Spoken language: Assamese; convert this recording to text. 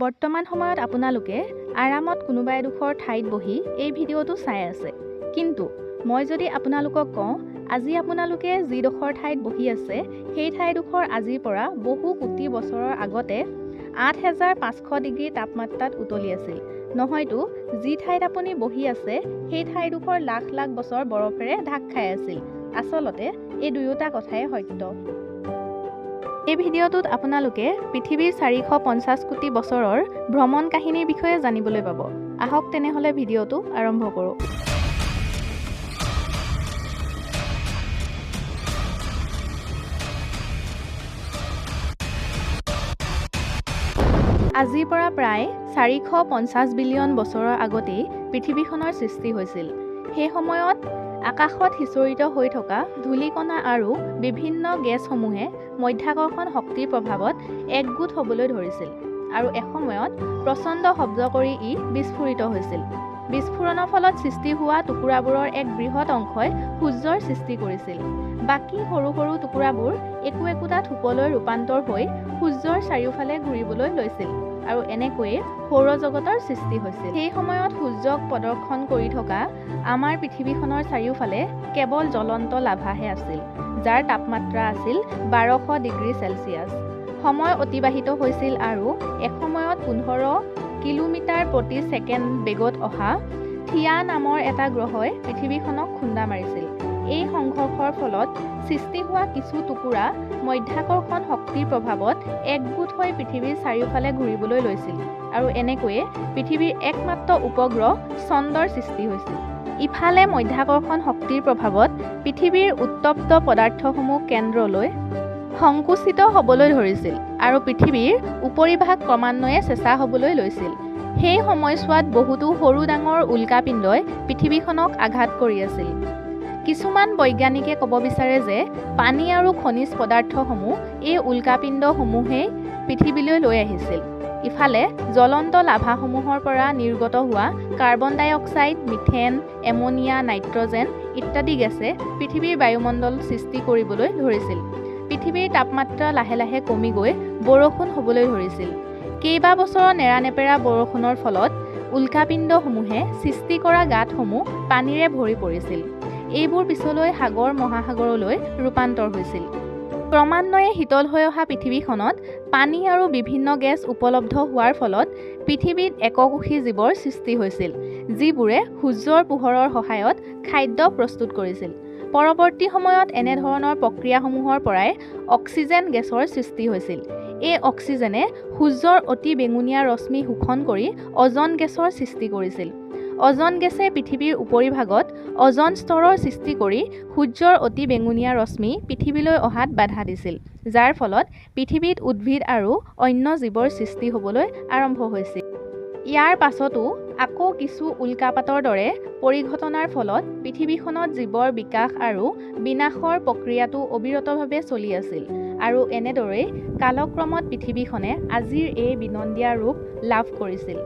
বৰ্তমান সময়ত আপোনালোকে আৰামত কোনোবা এডোখৰ ঠাইত বহি এই ভিডিঅ'টো চাই আছে। কিন্তু মই যদি আপোনালোকক কওঁ আজি আপোনালোকে যিডোখৰ ঠাইত বহি আছে সেই ঠাইডোখৰ আজিৰ পৰা বহু কোটি বছৰৰ আগতে ৮৫০০ ডিগ্ৰী তাপমাত্ৰাত উতলি আছিল, নহয়তো যি ঠাইত আপুনি বহি আছে সেই ঠাইডোখৰ লাখ লাখ বছৰ বৰফেৰে ঢাক খাই আছিল। আচলতে এই দুয়োটা কথাই সত্য। এই ভিডিঅ'টোত আপোনালোকে পৃথিৱীৰ ৪৫০ কোটি বছৰৰ ভ্ৰমণ কাহিনীৰ বিষয়ে জানিবলৈ পাব। আহক তেনেহ'লে ভিডিঅ'টো আৰম্ভ কৰোঁ। আজিৰ পৰা প্ৰায় ৪৫০ বিলিয়ন বছৰৰ আগতেই পৃথিৱীখনৰ সৃষ্টি হৈছিল। সেই সময়ত আকাশত সিঁচৰিত হৈ থকা ধূলিকণা আৰু বিভিন্ন গেছসমূহে মধ্যাকৰ্ষণ শক্তিৰ প্ৰভাৱত একগোট হ'বলৈ ধৰিছিল আৰু এসময়ত প্ৰচণ্ড শব্দ কৰি ই বিস্ফোৰিত হৈছিল। বিস্ফোৰণৰ ফলত সৃষ্টি হোৱা টুকুৰাবোৰৰ এক বৃহৎ অংশই সূৰ্যৰ সৃষ্টি কৰিছিল। বাকী সৰু সৰু টুকুৰাবোৰ একোটা থোপলৈ ৰূপান্তৰ হৈ সূৰ্যৰ চাৰিওফালে ঘূৰিবলৈ লৈছিল আৰু এনেকৈয়ে সৌৰজগতৰ সৃষ্টি হৈছিল। সেই সময়ত সূৰ্যক প্ৰদক্ষিণ কৰি থকা আমাৰ পৃথিৱীখনৰ চাৰিওফালে কেৱল জ্বলন্ত লাভাহে আছিল, যাৰ তাপমাত্ৰা আছিল ১২০০ ডিগ্ৰী চেলছিয়াছ। সময় অতিবাহিত হৈছিল আৰু এসময়ত ১৫ কিলোমিটাৰ প্ৰতি ছেকেণ্ড বেগত অহা থিয়া নামৰ এটা গ্ৰহই পৃথিৱীখনক খুন্দা মাৰিছিল। এই সংঘৰ্ষৰ ফলত সৃষ্টি হোৱা কিছু টুকুৰা মধ্যাকৰ্ষণ শক্তিৰ প্ৰভাৱত একগোট হৈ পৃথিৱীৰ চাৰিওফালে ঘূৰিবলৈ লৈছিল আৰু এনেকৈয়ে পৃথিৱীৰ একমাত্ৰ উপগ্ৰহ চন্দ্ৰৰ সৃষ্টি হৈছিল। ইফালে মধ্যাকৰ্ষণ শক্তিৰ প্ৰভাৱত পৃথিৱীৰ উত্তপ্ত পদাৰ্থসমূহ কেন্দ্ৰলৈ সংকুচিত হ'বলৈ ধৰিছিল আৰু পৃথিৱীৰ উপৰিভাগ ক্ৰমান্বয়ে চেঁচা হ'বলৈ লৈছিল। সেই সময়ছোৱাত বহুতো সৰু ডাঙৰ উল্কাপিণ্ডই পৃথিৱীখনক আঘাত কৰি আছিল। কিছুমান বৈজ্ঞানিকে ক'ব বিচাৰে যে পানী আৰু খনিজ পদাৰ্থসমূহ এই উল্কাপিণ্ডসমূহেই পৃথিৱীলৈ লৈ আহিছিল। ইফালে জ্বলন্ত লাভাসমূহৰ পৰা নিৰ্গত হোৱা কাৰ্বন ডাই অক্সাইড, মিথেন, এমনিয়া, নাইট্ৰজেন ইত্যাদি গেছে পৃথিৱীৰ বায়ুমণ্ডল সৃষ্টি কৰিবলৈ ধৰিছিল। পৃথিৱীৰ তাপমাত্ৰা লাহে লাহে কমি গৈ বৰষুণ হ'বলৈ ধৰিছিল। কেইবা বছৰৰ নেৰানেপেৰা বৰষুণৰ ফলত উল্কাপিণ্ডসমূহে সৃষ্টি কৰা গাঁতসমূহ পানীৰে ভৰি পৰিছিল। এইবোৰ পিছলৈ সাগৰ মহাসাগৰলৈ ৰূপান্তৰ হৈছিল। ক্ৰমান্বয়ে শীতল হৈ অহা পৃথিৱীখনত পানী আৰু বিভিন্ন গেছ উপলব্ধ হোৱাৰ ফলত পৃথিৱীত এককোষী জীৱৰ সৃষ্টি হৈছিল, যিবোৰে সূৰ্যৰ পোহৰৰ সহায়ত খাদ্য প্ৰস্তুত কৰিছিল। পৰৱৰ্তী সময়ত এনেধৰণৰ প্ৰক্ৰিয়াসমূহৰ পৰাই অক্সিজেন গেছৰ সৃষ্টি হৈছিল। এই অক্সিজেনে সূৰ্যৰ অতি বেঙুনীয়া ৰশ্মি শোষণ কৰি অজন গেছৰ সৃষ্টি কৰিছিল। অজন গেছে পৃথিৱীৰ উপৰিভাগত অজন স্তৰৰ সৃষ্টি কৰি সূৰ্যৰ অতি বেঙুনীয়া ৰশ্মি পৃথিৱীলৈ অহাত বাধা দিছিল, যাৰ ফলত পৃথিৱীত উদ্ভিদ আৰু অন্য জীৱৰ সৃষ্টি হ'বলৈ আৰম্ভ হৈছিল। ইয়াৰ পাছতো আকৌ কিছু উল্কাপাতৰ দৰে পৰিঘটনাৰ ফলত পৃথিৱীখনত জীৱৰ বিকাশ আৰু বিনাশৰ প্ৰক্ৰিয়াটো অবিৰতভাৱে চলি আছিল আৰু এনেদৰেই কালক্ৰমত পৃথিৱীখনে আজিৰ এই বিনন্দীয়া ৰূপ লাভ কৰিছিল।